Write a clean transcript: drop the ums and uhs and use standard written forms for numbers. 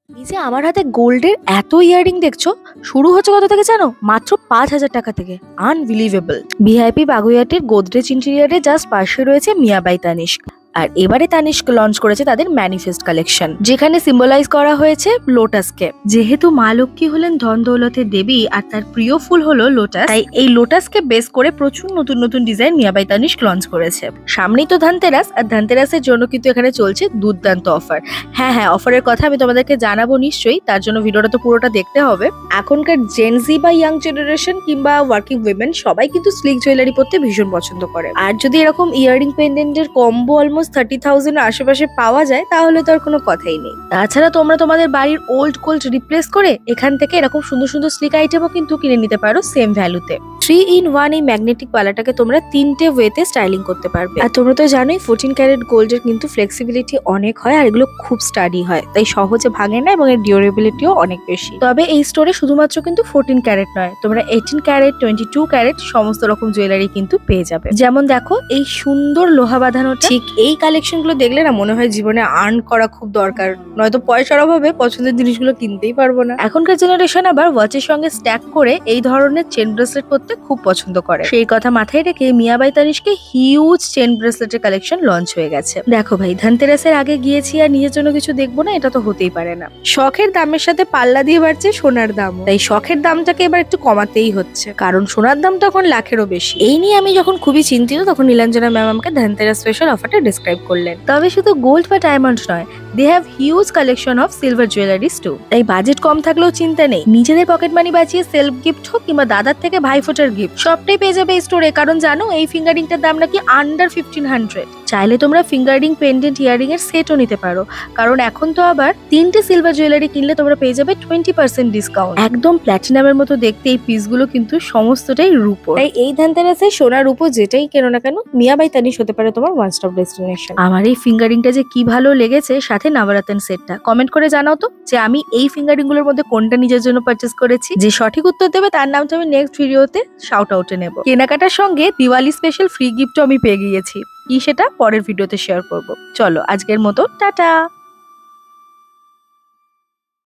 এই যে আমার হাতে গোল্ডের এত ইয়াররিং দেখছো, শুরু হচ্ছে কত থেকে জানো? মাত্র 5,000 টাকা থেকে। আনবিলিভেবল। ভিআইপি বাগুইয়াটির গোদরেজ ইন্টেরিয়ারে জাস্ট পাশে রয়েছে মিয়া বাই তানিস্ক। আর এবারে তানিস্ক লঞ্চ করেছে তাদের ম্যানিফেস্ট কালেকশন, যেখানে সিম্বলাইজ করা হয়েছে লোটাসকে। যেহেতু মা লক্ষ্মী হলেন ধন দৌলতের দেবী আর তার প্রিয় ফুল হলো লোটাস, তাই এই লোটাসকে বেস করে প্রচুর নতুন নতুন design Mia by Tanishq launch করেছে। সামনেই তো ধানতেরাস, আর ধানতেরাসের জন্য কিন্তু এখানে চলছে দুর্দান্ত অফার। হ্যাঁ, অফারের কথা আমি তোমাদেরকে জানাবো নিশ্চয়ই, তার জন্য ভিডিওটা তো পুরোটা দেখতে হবে। এখনকার জেনজি বা ইয়াং জেনারেশন কিংবা ওয়ার্কিং উইমেন সবাই কিন্তু স্লিক জুয়েলারি পরতে ভীষণ পছন্দ করে। আর যদি এরকম ইয়াররিং পেন্ডেন্টের কম্বো অলমোস্ট 30,000 আশেপাশে পাওয়া যায় তাহলে তো আর কোনো কথাই নেই। তাছাড়া তোমরা তোমাদের বাড়ির ওল্ড গোল্ড রিপ্লেস করে এখান থেকে এরকম সুন্দর সুন্দর স্লিক আইটেমও কিন্তু কিনে নিতে পারো সেম ভ্যালুতে। 3-in-1 এই ম্যাগনেটিক পালাটাকে তোমরা 3টে ওয়েতে স্টাইলিং করতে পারবে। আর তোমরা তো জানোই 14 ক্যারেট গোল্ডের কিন্তু ফ্লেক্সিবিলিটি অনেক হয় আর এগুলো খুব স্টাডি হয়, তাই সহজে ভাঙে না এবং এর ডিউরেবিলিটিও অনেক বেশি। তবে এই স্টোরে শুধুমাত্র কিন্তু 14 ক্যারেট নয়, তোমরা 18 ক্যারেট 22 ক্যারেট সমস্ত রকম জুয়েলারি কিন্তু পেয়ে যাবে। যেমন দেখো এই সুন্দর লোহা বাঁধানো, ঠিক এই কালেকশন গুলো দেখলে না মনে হয় জীবনে আর্ন করা খুব দরকার, নয়তো পয়সার অভাবে পছন্দের জিনিসগুলো কিনতেই পারবো না। এখনকার জেনারেশন আবার ওয়াচের সঙ্গে স্ট্যাক করে এই ধরনের চেন ব্রেসলেট পরতে খুব পছন্দ করে। সেই কথা মাথায় রেখে মিয়া বাই তানিস্কে হিউজ চেন ব্রেসলেটের কালেকশন লঞ্চ হয়ে গেছে। দেখো ভাই, ধানতেরাসের আগে গিয়েছি আর নিজের জন্য কিছু দেখবো না, এটা তো হতেই পারে না। শখের দামের সাথে পাল্লা দিয়ে বাড়ছে সোনার দাম, তাই শখের দামটাকে এবার একটু কমাতেই হচ্ছে, কারণ সোনার দাম তো এখন লাখেরও বেশি। এই নিয়ে আমি যখন খুবই চিন্তিত তখন নীলাঞ্জনা ম্যাম আমাকে ধানতেরাস স্পেশাল অফারটা ডিসক্রাইব করলেন। তবে শুধু গোল্ড বা ডায়মন্ড নয়, they have huge collection of silver jewelleries too. তাই বাজেট কম থাকলেও চিন্তা নেই, নিজেদের পকেট মানি বাঁচিয়ে সেলফ গিফট হোক কিংবা দাদার থেকে ভাইফোঁটার গিফট সবটাই পেয়ে যাবে এই স্টোরে। কারণ জানো এই ফিঙ্গারিংটার দাম নাকি আন্ডার 1500। চাইলে তোমরা ফিঙ্গারিং পেন্ডেন্ট ইয়ারিং এর সেটও নিতে পারো, কারণ এখন তো আবার 3টে সিলভার জুয়েলারি কিনলে তোমরা পেয়ে যাবে 20% ডিসকাউন্ট। একদম প্ল্যাটিনামের মতো দেখতে এই পিসগুলো কিন্তু সমস্তটাই রূপোর। তাই এই ধানতেরাসে সোনা রূপো যেটাই কেনো না কেন, মিয়া বাই তানিশ হতে পারে তোমার ওয়ান স্টপ ডেস্টিনেশন। আমার এই ফিঙ্গারিংটা যে কি ভালো লেগেছে, সাথে নবরত্ন সেটটা। কমেন্ট করে জানাও তো যে আমি এই ফিঙ্গারিং গুলোর মধ্যে কোনটা নিজের জন্য পারচেস করেছি। যে সঠিক উত্তর দেবে তার নামটা আমি নেক্সট ভিডিওতে শাউট আউটে নেব। কেনাকাটার সঙ্গে দিওয়ালি স্পেশাল ফ্রি গিফটও আমি পেয়ে গিয়েছি, কি সেটা পরের ভিডিওতে শেয়ার করব। চলো আজকের মতো টাটা।